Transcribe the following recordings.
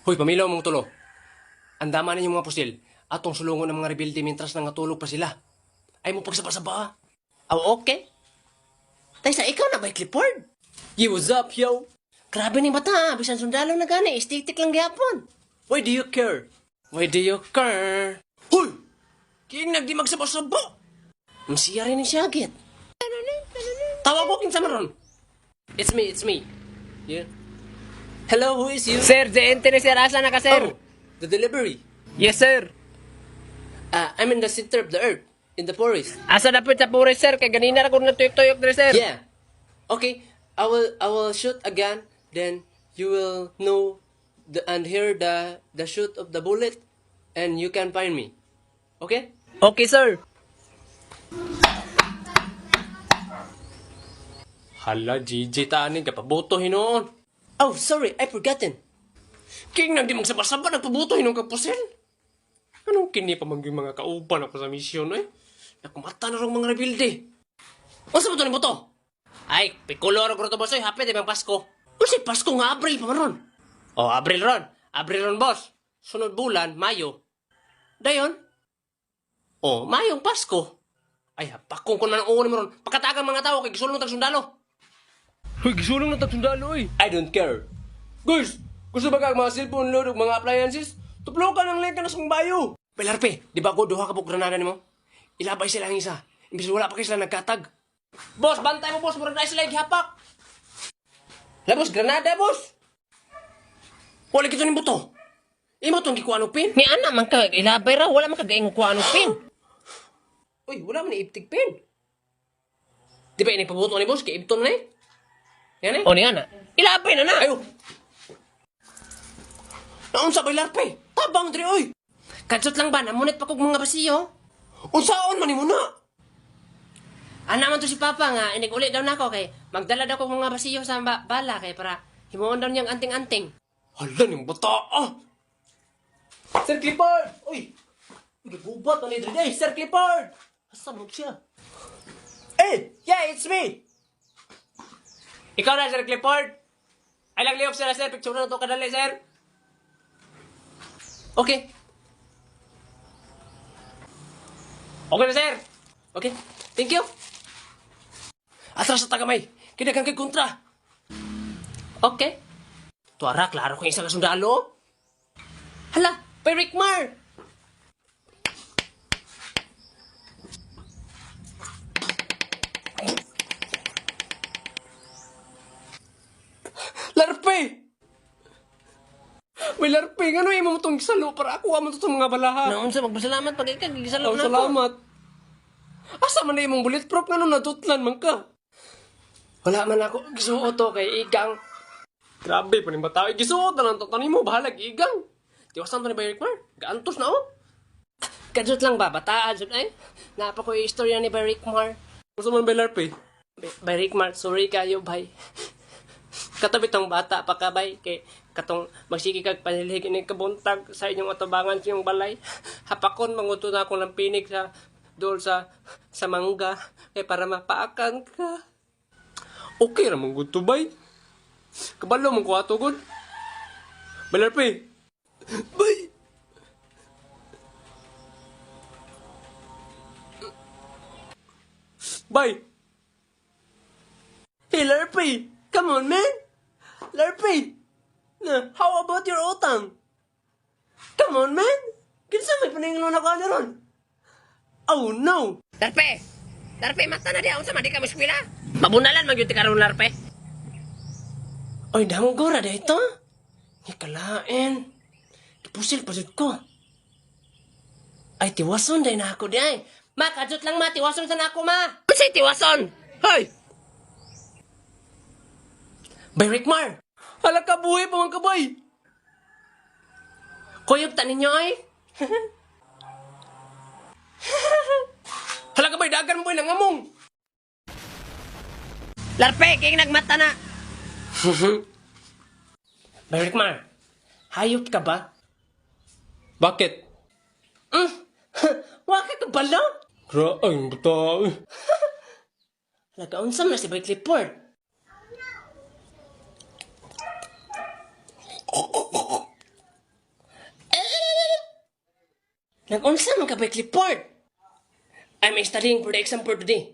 Hoy, pamilaw mong tulo. Andaman ninyong mga pusil. Atong sulungon ng mga rebelde mintras nangatulog pa sila. Ay mo pagsaba-saba. Oh, okay. Tay sa ikaw na ba, Clifford? Yo, what's up, yo? Grabe ni bata, bisan sundalo na gani, estetik lang gyapon. Why do you care? Why do you care? Hoy! King nagdi magsaba-saba. Masiya rin ni Syagit. Tawag ko kinsa maron. It's me. Yeah. Hello, who is you? Sir, JNT ni Sir. Asa na ka, sir? Oh, the delivery. Yes, sir. I'm in the center of the earth, in the forest. Asa na po sa puri, sir? Kay ganina na kung natuyok-tuyok na, sir. Yeah. Okay, I will shoot a gun, then you will know and hear the shoot of the bullet, and you can find me. Okay? Okay, sir. Hala, GG taanin, kapabuto hinoon. Oh, sorry, I forgotten. King nagdi magsaba-saba, nagpabuto hinong kapusil. Anong kini pa mga mga kauban ako sa misyon, eh? Nakumata na rong mga rebelde. Unsa ba ito ni buto? Ay, pikulo ro to boss, hapit ibang Pasko. Kasi Pasko nga Abril pa man ron. Oh, Abril ron, boss. Sunod bulan, Mayo. Dayon? Oh, Mayong Pasko. Ay, hapakong ko na ng uwan mo ron. Pagkatagang mga tao, kay gisulong ng tagsundalo. Hoy, gisulong ng tagsundalo, eh. I don't care. Guys, gusto ba kang mga cellphone load o mga appliances? Tuplo ka ng link ka na sa bayo. Pelarpe, di ba ako duha ka po granada ni mo? Ilabay sila ang isa. Imbis wala pa kayo sila nagkatag. Boss, bantay mo, boss. Murag na sila ihapak. La, boss, granada, boss. Wala kito ni buto. Imo itong gikuha pin. Ni ana man ka ilabay ra, wala man ka gaing kuha ano pin. Uy, wala man iiptig pin. Di ba inipabuto ni boss? Kay Ibton na eh. Yan eh. O ni ana. Ilabay na na. Ayo. Naunsa ba larpe? Tabang diri oy. Kadsot lang ba? Namunit pa kog mga basiyo. Unsaon man nimo na? Ana man to si Papa nga, inig-uli daw na ako kay magdala daw kog mga basiyo sa bala kay para himuon daw niyang anting-anting. Hala ning bata ah. Sir Clifford! Uy! Nagubat na ni Dre. Sir Clifford! Asa mo siya? Eh! Yeah, it's me! Ikaw na, Sir Clifford. Ay lang liop sila, sir. Picture na to kadali, sir. Okay. Okay na, sir. Okay. Thank you. Atras sa tagamay. Kinagang kay kontra. Okay. Tuara, klaro ko yung isang sundalo. Hala, Bay Rickmar. Larpe! May larpe. Nga no, imo mo itong gisalo para ako mo ito mga balaha. Naunsa, magpasalamat pag ikaw, gigisalo Oh, na to. salamat. Asa man na imong bulletproof nga no, natutlan man ka. Wala man ako gisuot to kay Igang. Grabe pa ni bata. Gisuot na lang to. Tanin mo, bahalag Igang. Tiwasan to ni Bay Rickmar. Gaantos na oh. Kadsot lang ba? Bataan, sud ay. Napa ko yung istorya ni Bay Rickmar. Gusto man ba larpe? Bay Rickmar, sorry kayo, bay. Katabi tong bata pa ka, bay. Kay katong magsige kag panilhig ni kabuntag sa inyong atubangan sa inyong balay. Hapakon manguto na akong lampinig sa dool sa mangga kay para mapaakan ka. Okay ramang good to bay. Kabalo mong kuwato good. Balarpe. Bay. Bay. Hey Larpe. Come on man. Larpe. Na, how about your utang? Come on man. Kinsa may paninglo na ka na ron? Oh no. Larpe. Larpe mata na di unsa man di ka muskwila. Mabunalan man gyud ti karon, Larpe. Oy, danggora dito. Ikalain. Ipusil pa jud ko. Ay, tiwason day na ako di ay. Ma, kadyot lang ma, tiwason sa na ako ma. Unsay tiwason? Hoy. Bay Rickmar, Hala ka buhay pa mga kabay. kuyog ta ninyo ay. Hala ka bay, dagan mo boy, nangamong. Larpe, kay nagmata na. Bay Rickmar, hayop ka ba? Bakit? Waka ka bala? Ay, bata. Nagkaunsam na si Bay Clifford. Nag-unsa man ka ba clipboard? I'm studying for the exam for today.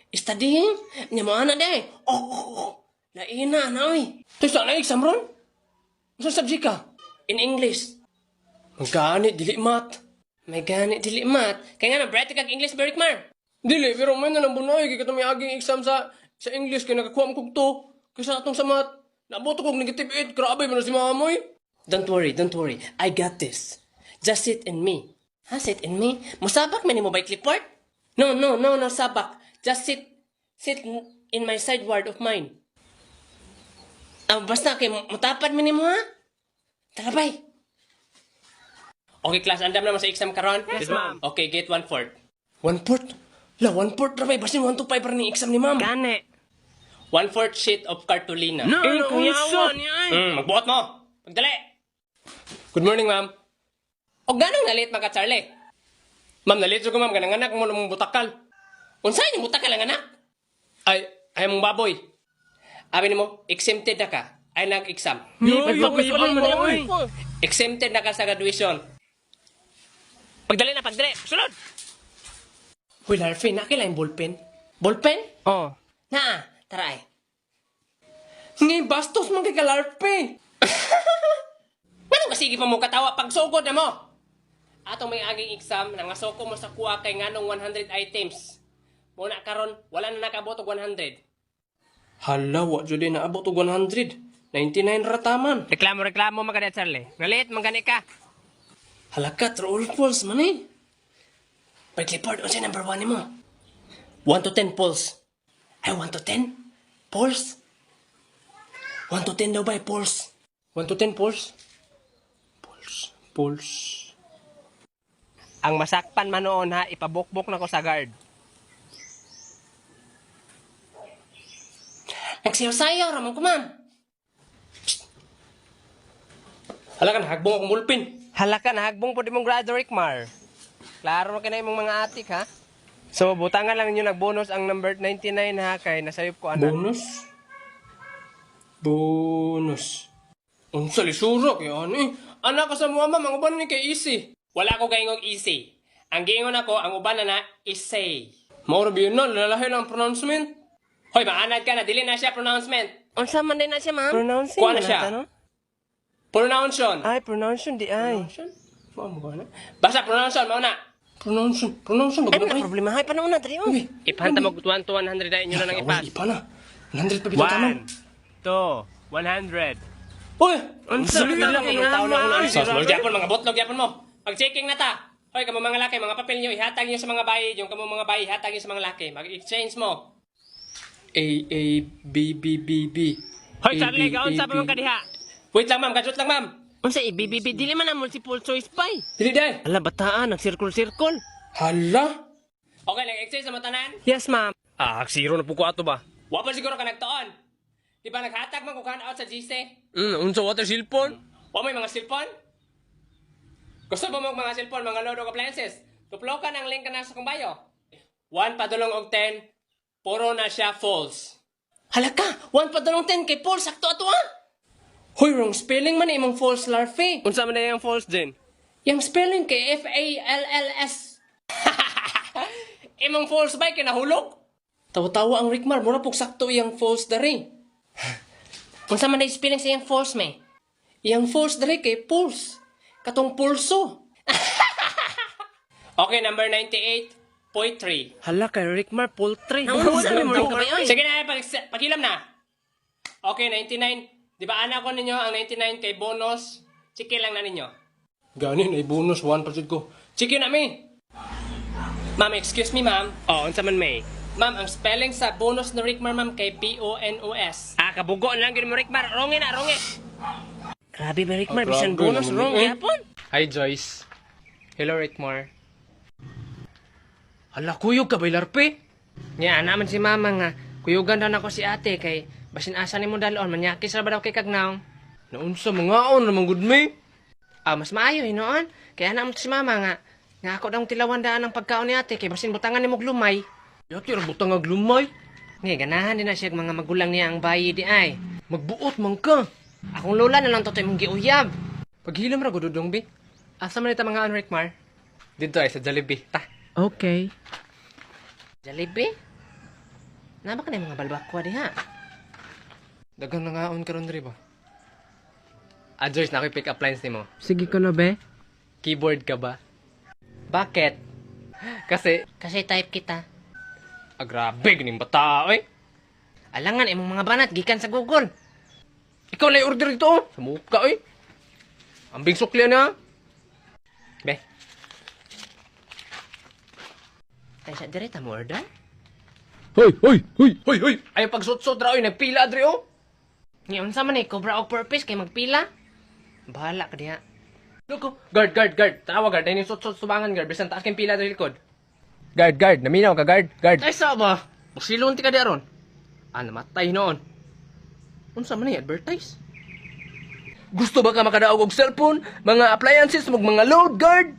Studying? Nya mo ana day. Oh. Laina na oy. Ito sa na exam ron? Sa subject ka? In English. Magkani, dili mat. May gani dili mat. Kaya nga na bright kag English Berk Mar. Dili, pero may na lang bunay. Kaya katong may aging exam sa English. Kaya nakakuha mo kong to. Kaya sa atong sa mat. Nabuto kong negative 8. Grabe mo na si mamoy. Don't worry. I got this. Just sit in me. Ha, sit in me? Musabak man mo ba clipboard? No, sabak. Just sit in my sideward of mine. Basta kay mutapad man mo ha? Talabay. Okay, class, andam naman sa exam karon? Yes, ma'am. Okay, get 1/4. 1/4? La, 1/4 rabay. Basin 1 to 5 para ni exam ni ma'am. Gani. 1/4 sheet of cartolina. No, kuyawan niya ay. Magbuhat mo. Pagdali. Good morning, ma'am. O ganong nalit mga Charlie? Ma'am, nalito ko ma'am. Ganang anak mo namang butakal. Unsay ni buta ka lang anak? Ay mong baboy. Abi nimo, exempted na ka. Ay nag-exam. Pagpapiban mo na oy. Exempted na ka sa graduation. Pagdali na, pagdali. Sulod. Hoy, Larry, nakila yung ballpen? Ballpen? Oh. Na, tara ay. Ngay, bastos man kay kalarpe. Ano ka sige pa mo katawa pag sugod na mo? Atong may aging exam, nangasoko mo sa kuha kay nganong 100 items. Muna karon, wala na nakabot og 100. Hala, wa jud na abot og 100. 99 rataman. Reklamo maganda, Charlie. Nalit, magani ka. Halaka, true false man eh. By clipboard, unsay number 1 nimo? 1 to 10 pulse. Ay, 1 to 10? Pulse? 1 to 10 daw ba, pulse? 1 to 10 pulse. Pulse. Ang masakpan man noon ha, ipabukbok na ko sa guard. Nagsayaw-sayaw, ramon ko, ma'am. Halaka, nahagbong akong bulpin. Halaka na, hagbong po di mong grado, Rickmar. Klaro na kinay mong mga atik, ha? So, butangan lang ninyo nagbonus ang number 99, ha? Kay nasayop ko, anak. Bonus. Unsa lisura kay ano eh. Anak ka sa mga ma'am, ang uban ni kay easy. Wala ko gayong easy. Ang giingon ako, ang uban na isay. Maura biyon na, lalahi lang ang pronouncement. Hoy, maanad ka na, dili na siya pronouncement. Unsa man din na siya, ma'am? Pronouncing Kuha na man siya. ata, no? Pronunciation. Ay, pronunciation di ay. Ma'am, ko na. Basta pronunciation, mauna. Pronounce, Ay, bagay na problema. Hay, paano na, Trio? Ipahanta mo 1 to 100 na inyo na ng ipas. Ipa na. 100 pa bitang taman. 2, 100. Uy! Unsa man Lang, lang mga tao na una. ang Lord yapon, mga botlog yapon mo. Pag-checking na ta. Hoy, kamo mga laki, mga papel nyo, ihatag nyo sa mga bayi. Yung kamo mga bayi, ihatag nyo sa mga laki. Mag-exchange mo. A, B, B, B, B. Hoy, Charlie, gaon sa pamang kadiha. Wait lang, ma'am. Gadget lang, ma'am. Unsa ibibibi dili man ang multiple choice pa. Dili day. Ala bataan, nag-circle-circle. Hala. Okay, nag-exchange sa matanan. Yes, ma'am. Zero na po ko ato ba? Wa pa siguro ka nagtoon. Di ba naghatag man kung out sa GC? Unsa water cellphone? Wa may mga cellphone? Gusto mo mga cellphone, mga load of appliances? Tuplo ka ng link ka na sa kumbayo. 1 padulong og 10, puro na siya false. Halaka, 1 padulong 10 kay false, sakto ato ha? Hoy, wrong spelling man imong false larfe. Unsa man na yung false din? Yung spelling kay F-A-L-L-S. Imong false ba kay nahulog? Tawa-tawa ang Rickmar, mura pog sakto iyang false dari. Unsa man na yung spelling sa yung false me? Iyang false dari kay pulse. Katong pulso. Okay, number 98, poetry. Hala kay Rickmar poultry. Unsa Unsa man man mo? Sige na, paghilam na. Okay, 99. Di ba anak ko ninyo ang 99 kay bonus? Chiki lang na ninyo. Ganin ay bonus 1 pa jud ko. Chiki na mi. Ma'am, excuse me ma'am. Oh, unsa man may? Ma'am, ang spelling sa bonus na Rickmar ma'am kay B-O-N-O-S. Kabugo na lang gid mo Rickmar. Rongi na, rongi. Grabe ba Rickmar, grabe bisan bonus naman wrong eh. yapon. Hi Joyce. Hello Rickmar. Hala kuyog ka ba larpe? Nya naman si mama nga. Kuyugan daw nako si ate kay basin asa nimo dalon manyakis ra ba daw kay kagnaw. Naunsa mga on naman good me? Mas maayo hinoon. Kaya na mo si mama nga. Nga ako daw tilawan daan ang pagkaon ni ate kay basin butangan nimo glumay. Yati ra butang aglumay. Nga ganahan din na siya mga magulang niya ang bayi di ay. Magbuot man ka. Akong lola na lang to mong giuyab. Paghilam ra gududong bi. Asa man ita mga Rickmar? Dito ay sa Jollibee. Ta. Okay. Jollibee? Naba ka na yung mga balbakwa diha? Dagang nangaon karon diri ba? Joyce, na pick up lines nimo. Sige ko no, be. Keyboard ka ba? Bakit? Kasi, Kasi type kita. grabe, ganing bata, oy. Alangan, imong mga banat, gikan sa Google. Ikaw na order dito, oh. Sa mukha, oy. Ambing sukli na. Be, Kaya siya, direta mo order? hoy. Ay, pagsot-sot ra, oy. Nagpila, Adri, oh. Ngayon sa man eh, cobra o purpose, kay magpila. Bahala ka diha. Loko. Guard. Tawa, guard. Ay, sot-sot subangan, guard. Bisan taas kayong pila sa likod. Guard. Naminaw ka, guard. Ay, sa ba? Busilon ti ka diha ron. Namatay noon. Unsa man ni advertise? Gusto ba ka makadaog og cellphone, mga appliances, mga load guard?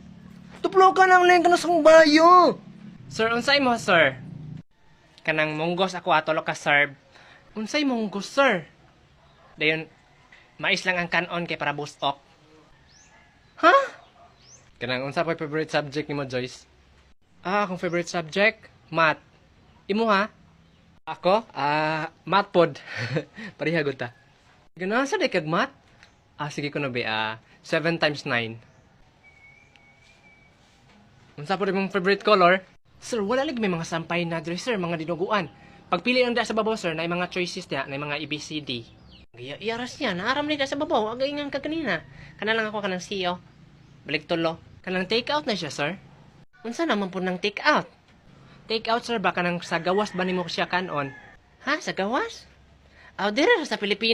Tuplo ka ng link na sa bayo. Sir, unsay mo, sir? Kanang munggos ako atolo ka serve. Unsay munggos, sir? Dayon, mais lang ang kanon kay para boost up. Ha? Kanang unsa pa favorite subject nimo, Joyce? Akong favorite subject, math. Imo ha? Ako? Math pod. Pareha gud ta. Ganahan sa day kag math? Sige ko na be. 7 times 9. Unsa po imong favorite color? Sir, wala lagi may mga sampay na dre, sir, mga dinuguan. Pagpili lang da sa babaw, sir, na mga choices niya, na mga ABCD. Iaras niya, naaram ni da sa babaw, agay nga kaganina. Kana lang ako kanang CEO. Balik tulo. Kanang take out na siya, sir. Unsa naman po ng take out? Take out, sir, baka nang sa gawas ba nimo siya kanon? Ha? Sa gawas? Dire sa Pilipinas.